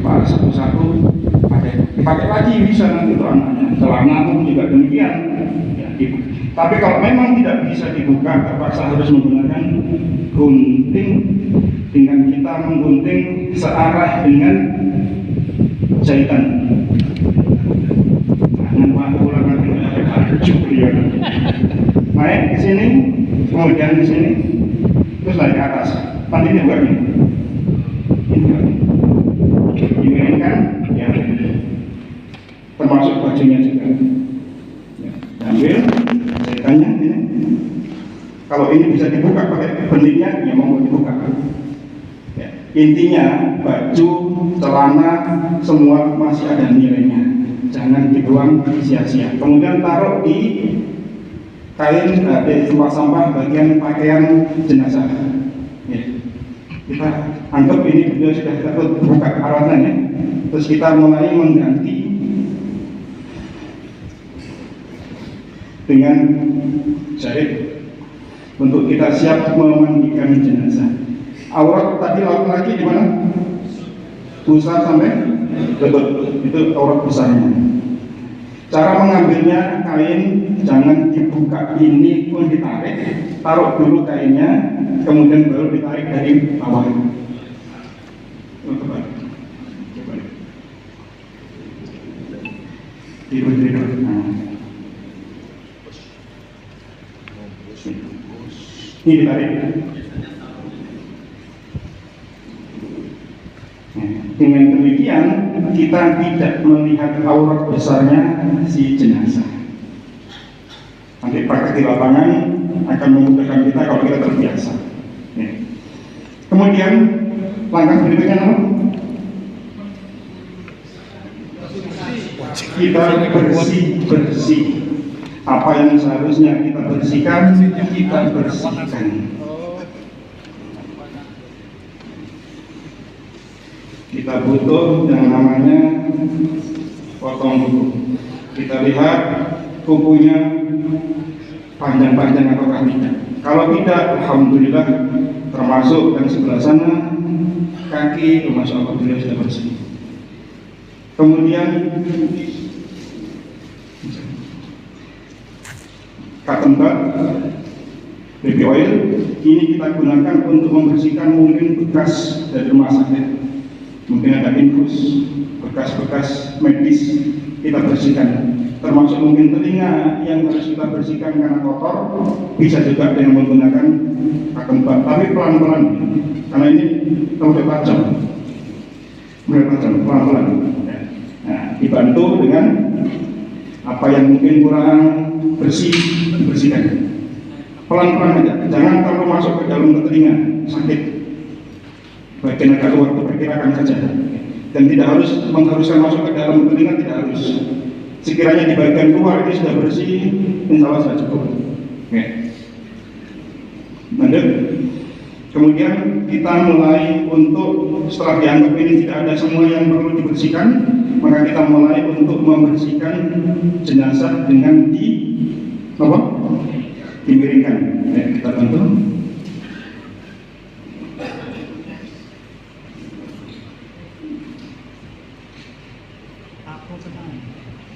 Pak satu-satu dipakai lagi bisa nanti untuk anaknya. Celana pun juga demikian. Ya, tapi kalau memang tidak bisa dibuka, terpaksa harus menggunakan gunting dengan kita menggunting searah dengan jahitan. Naik ke sini, kemudian ke sini, terus naik ke atas. Nanti ini buka ini. Dimiringkan, ya, termasuk bajunya juga. Ya, ambil jahitannya ini. Kalau ini bisa dibuka pakai benihnya, ya mau dibuka. Ya, intinya baju, celana, semua masih ada nilainya. Jangan dibuang sia-sia. Kemudian taruh di kain di tempat sampah bagian pakaian jenazah. Ya. Kita anggap ini beliau sudah takut buka aratannya. Terus kita mulai mengganti dengan jahit untuk kita siap memandikan jenazah. Aurat tadi laki-laki di mana? Pusar sampai betul, itu aurat besarnya. Cara mengambilnya, kain jangan dibuka, ini pun ditarik, taruh dulu kainnya, kemudian baru ditarik dari bawah. Coba. Tidur. Ini ditarik. Dengan demikian kita tidak melihat aurat besarnya si jenazah. Nanti praktek di lapangan akan memudahkan kita kalau kita terbiasa. Ya. Kemudian langkah berikutnya apa? Kita bersih. Apa yang seharusnya kita bersihkan, kita bersihkan. Kita butuh yang namanya potong kuku. Kita lihat kukunya panjang-panjang atau tidak. Kalau tidak, alhamdulillah, termasuk yang sebelah sana kaki, masya Allah beliau sudah bersih. Kemudian cotton bud, baby oil, ini kita gunakan untuk membersihkan mungkin bekas dari rumah sakit. Mungkin ada infus, bekas-bekas medis kita bersihkan, termasuk mungkin telinga yang harus kita bersihkan karena kotor, bisa juga dengan menggunakan cotton bud, tapi pelan-pelan, karena ini terlalu tajam, pelan-pelan. Nah, dibantu dengan apa yang mungkin kurang bersih, dibersihkan pelan-pelan aja, jangan terlalu masuk ke dalam telinga, sakit. Bagian agak luar diperkirakan saja, dan tidak harus mengharuskan masuk ke dalam telinga, tidak harus. Sekiranya di bagian luar ini sudah bersih, insya Allah sudah cukup. Oke. Lanjut. Kemudian kita mulai untuk setelah dianggap ini tidak ada semua yang perlu dibersihkan, maka kita mulai untuk membersihkan jenazah dengan dimiringkan. Kita bantu.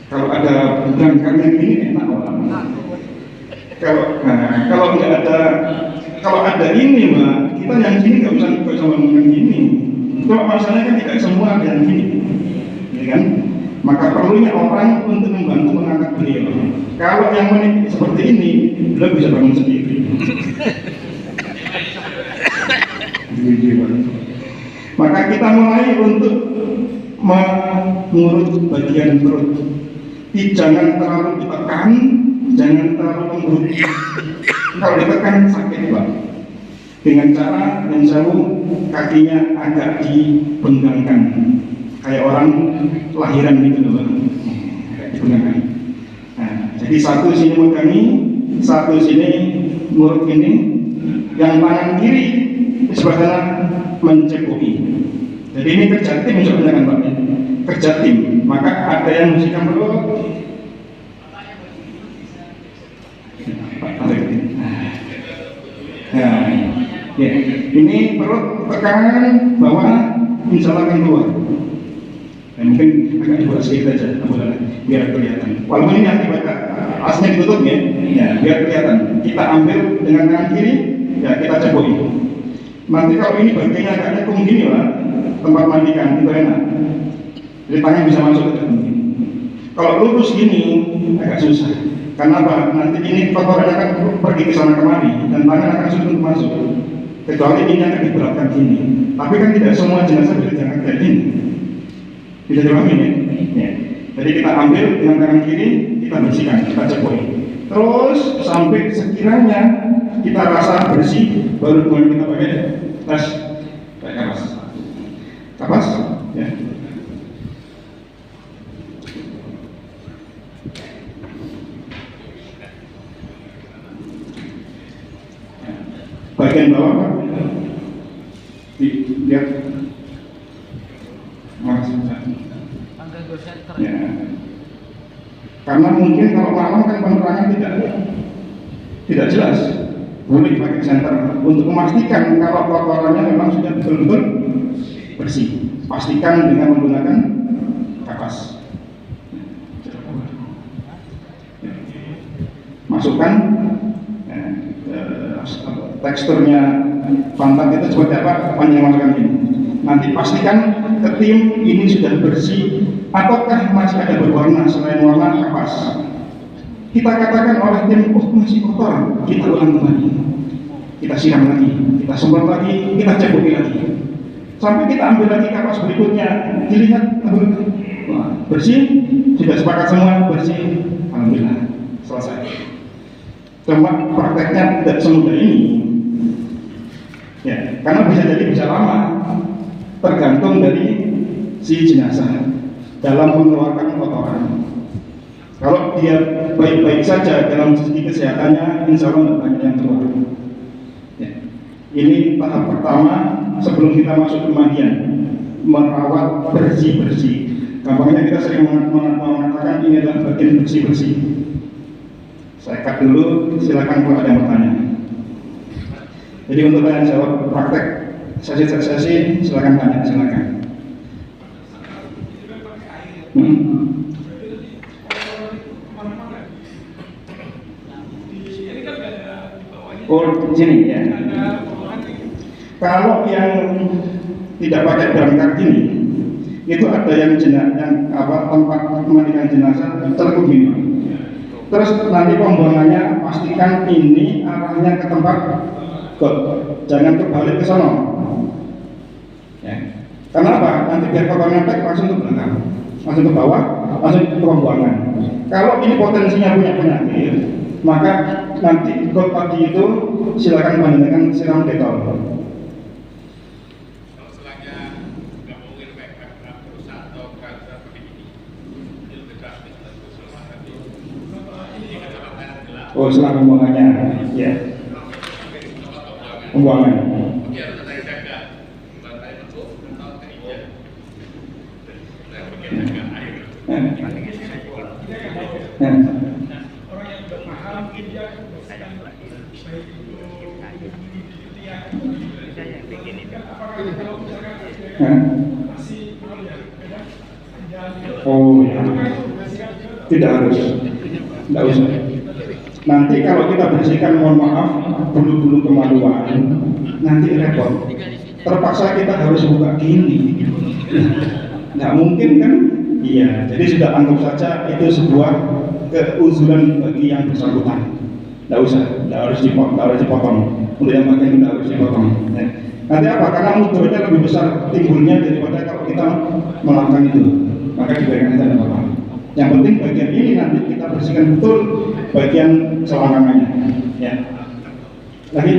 Kalau ada berangkat yang ini enak orang. Kalau nggak ada, kalau ada ini mbak, kita yang sini nggak usah ngomong yang ini. Kalau masalahnya kan tidak semua ada yang gini, ya kan? Maka perlunya orang untuk membantu mengangkat beliau. Kalau yang menik seperti ini, beliau bisa bangun sendiri. Maka kita mulai untuk mengurut bagian perut. Jangan terlalu ditekan, jangan terlalu lembut. Kalau ditekan sakit pak. Dengan cara yang jauh, kakinya agak dibenggangkan, kayak orang lahiran gitu loh, dibenggangkan. Nah, jadi satu sini megangi, satu sini ngurut ini, yang tangan kiri di sebelah sana mencepuki. Jadi ini kerja tim sebenarnya pak, kerja tim. Maka ada yang bersihkan perut. Nah, ya, ini perut tekan bawah, insya Allah akan keluar. mungkin agak dibuat sedikit aja, biar kelihatan. Walaupun ini nanti baca asnya ditutup ya, biar kelihatan. Kita ambil dengan tangan kiri, ya kita cebuin. Nanti kalau ini bagiannya agak nekung gini lah, tempat mandikan itu enak. Jadi tangan bisa masuk ke dalam. Kalau lurus gini agak susah. Karena apa? Nanti ini kotorannya akan pergi ke sana kemari dan tangan akan sulit untuk masuk. Kecuali ini akan diberatkan gini. Tapi kan tidak semua jenazah dikerjakan kayak gini. Bisa dipahami ya? Ya. Jadi kita ambil dengan tangan kiri, kita bersihkan, kita cepuin. Terus sampai sekiranya kita rasa bersih, baru kemudian kita pakai tas kayak kapas. Kapas, ya. Bagian bawah Pak, lihat ya. Karena mungkin kalau malam kan penerangan tidak jelas, boleh pakai senter untuk memastikan kalau kotorannya memang sudah betul-betul bersih. Pastikan dengan menggunakan kapas. Masukkan teksturnya pantat itu seperti apa, panjang masukkan ini. Nanti pastikan ke tim ini sudah bersih ataukah masih ada berwarna selain warna kapas. Kita katakan oleh tim, oh masih kotor, kita ulang kembali, kita siram lagi, kita semprot lagi, kita cepuki lagi, sampai kita ambil lagi kapas berikutnya, dilihat bersih, sudah sepakat semua bersih, alhamdulillah selesai. Cuma prakteknya tidak semudah ini, ya, karena bisa jadi bisa lama, tergantung dari si jenazah dalam mengeluarkan kotoran. Kalau dia baik-baik saja dalam segi kesehatannya, insya Allah tidak banyak yang keluar. Ya. Ini tahap pertama sebelum kita masuk ke mandian, merawat bersih-bersih. Gampangnya kita sering mengatakan ini adalah bagian bersih-bersih. Saya cut dulu, silakan kalau ada yang bertanya. Jadi untuk tanya jawab praktek sesi silakan tanya, silakan. Oh, di sini ya. Kalau yang tidak pakai berangkat ini, itu ada yang tempat memandikan jenazah terlebih gini. Terus nanti pembuangannya pastikan ini arahnya ke tempat got, jangan terbalik ke sana. Ya. Karena apa? Nanti biar kotornya baik langsung ke belakang, langsung ke bawah, langsung ke pembuangan. Kalau ini potensinya punya penyakit, maka nanti got tadi itu silakan bandingkan siram detol. Oh, setelah pembuangannya, ya. Pembuangan. Oh, ya. Tidak harus, tidak usah. Nanti kalau kita bersihkan, mohon maaf, bulu-bulu kemaluan, nanti repot. Terpaksa kita harus buka gini. Nggak mungkin kan? Iya, jadi sudah anggap saja itu sebuah keuzuran bagi yang bersangkutan. Nggak usah, nggak harus dipotong. Untuk yang bagian tidak harus dipotong. Ya. Nanti apa? Karena mudorotnya lebih besar timbulnya daripada kalau kita melakukan itu. Maka diberikan saja tidak apa-apa. Yang penting bagian ini nanti kita bersihkan betul bagian selangkangannya. Ya. Lagi.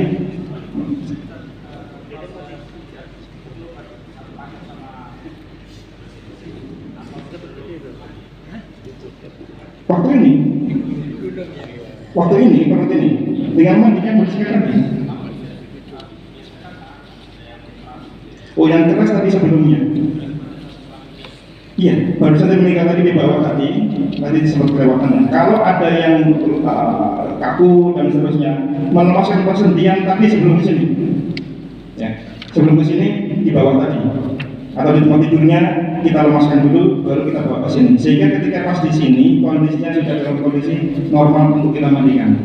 Waktu ini perut ini dengan mandinya bersihkan lagi. Oh, yang keras tadi sebelumnya. Iya, baru saja meninggal tadi di bawah tadi sempat kelewatan. Kalau ada yang kaku dan seterusnya, melepaskan persendian tadi sebelum ke sini. Ya, sebelum ke sini di bawah tadi. atau di tempat tidurnya kita lemaskan dulu, baru kita bawa ke sini. Sehingga ketika pas di sini kondisinya sudah dalam kondisi normal untuk kita mandikan.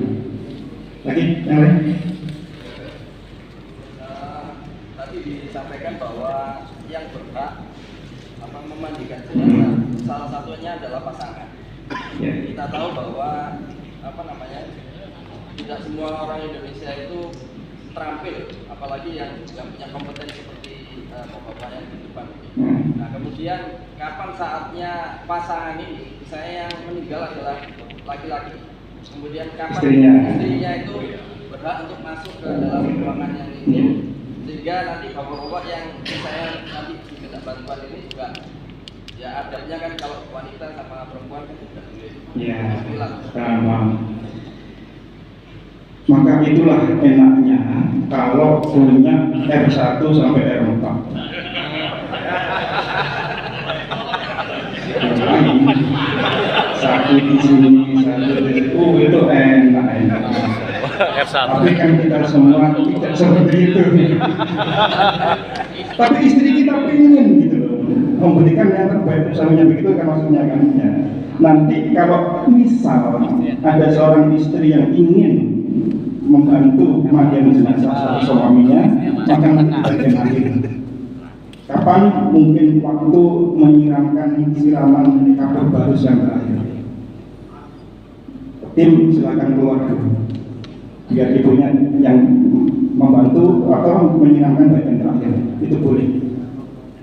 Lagi yang lain? Tadi disampaikan bahwa yang berhak memandikan jenazah salah satunya adalah pasangan. Ya. Kita tahu bahwa tidak semua orang Indonesia itu terampil, apalagi yang punya kompeten seperti bapak yang di depan. Nah, kemudian kapan saatnya pasangan ini, saya yang meninggal adalah laki-laki, kemudian kapan istrinya itu berhak untuk masuk ke dalam ruangan yang ini, sehingga nanti bapak-bapak yang saya nanti diminta bantuan ini juga ya adabnya kan kalau wanita sama perempuan kan tidak boleh. Ya, sama. Maka itulah enaknya kalau punya R1 sampai R4. Satu di sini, satu di itu enak. Tapi kan kita semua tidak seperti itu. Tapi istri kita pengen gitu loh, memberikan yang terbaik suaminya, begitu kan maksudnya kan ya. Nanti kalau misal ada seorang istri yang ingin membantu mandian jenazah suaminya, maka nanti bagian akhir. Kapan mungkin waktu menyiramkan siraman kapur barus yang terakhir. Tim silakan keluar dulu, biar ibunya yang membantu atau menyiramkan bagian terakhir, itu boleh.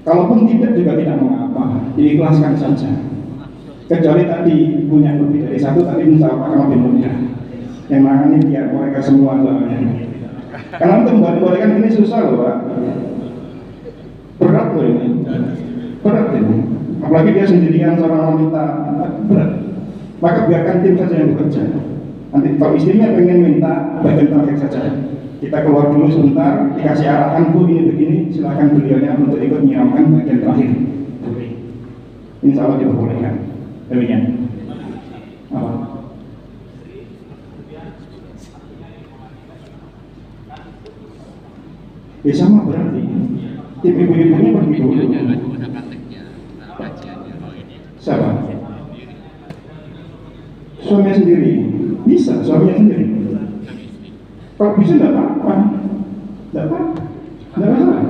Kalaupun tidak juga tidak mengapa, diikhlaskan saja. Kecuali tadi punya lebih dari satu, tapi insya Allah akan lebih mudah. Yang makanya biar mereka semua soalnya. Karena untuk membuat ini susah loh Pak. Berat loh ini. Berat ini. Apalagi dia sendirian seorang wanita, berat. Maka biarkan tim saja yang bekerja. Nanti kalau istrinya pengen minta bagian terakhir saja, kita keluar dulu sebentar, dikasih arahan Bu ini begini, silakan beliaunya untuk ikut menyiramkan bagian terakhir. Boleh. Insya Allah diperbolehkan. Demikian. Apa? Ya sama berarti. Tim ibu-ibunya pergi dulu. Siapa? Suaminya sendiri. Bisa, suaminya sendiri. Kalau bisa tidak apa-apa. Tidak apa-apa. Tidak masalah.